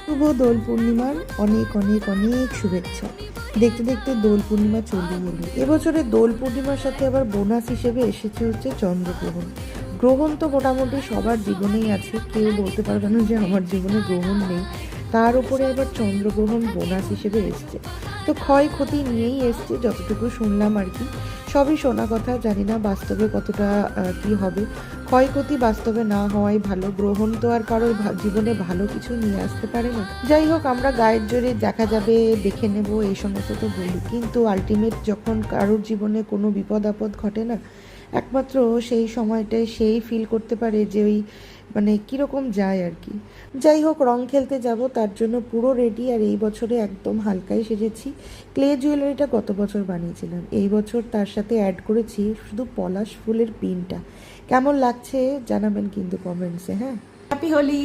শুভ দোল পূর্ণিমার অনেক অনেক অনেক শুভেচ্ছা। দেখতে দেখতে দোল পূর্ণিমা চলে এলো। এবছরে দোল পূর্ণিমার সাথে আবার বোনাস হিসেবে এসেছে হচ্ছে চন্দ্রগ্রহণ। গ্রহণ তো মোটামুটি সবার জীবনেই আছে, কেউ বলতে পারবে না যে আমার জীবনে গ্রহণ নেই। তার উপরে আবার চন্দ্রগ্রহণ বোনাস হিসেবে এসছে, তো ক্ষয়ক্ষতি নিয়েই এসছে যতটুকু শুনলাম আর কি। সবই শোনা কথা, জানি না বাস্তবে কতটা কি হবে। ক্ষয়ক্ষতি বাস্তবে না হওয়াই ভালো, গ্রহণ তো আর কারোর জীবনে ভালো কিছু নিয়ে আসতে পারে না। যাই হোক, আমরা গায়ের জোরে দেখা যাবে, দেখে নেব, এই সমস্ত তো বলি, কিন্তু আলটিমেট যখন কারোর জীবনে কোনো বিপদ আপদ ঘটে না, একমাত্র সেই সময়টায় সেই ফিল করতে পারে যে ওই মানে কীরকম যায় আর কি। যাই হোক, রং খেলতে যাব, তার জন্য পুরো রেডি। আর এই বছরে একদম হালকাই সেজেছি। ক্লে জুয়েলারিটা গত বছর বানিয়েছিলাম, এই বছর তার সাথে অ্যাড করেছি শুধু পলাশ ফুলের পিনটা। কেমন লাগছে জানাবেন কিন্তু কমেন্টসে। হ্যাঁ, হ্যাপি হোলি।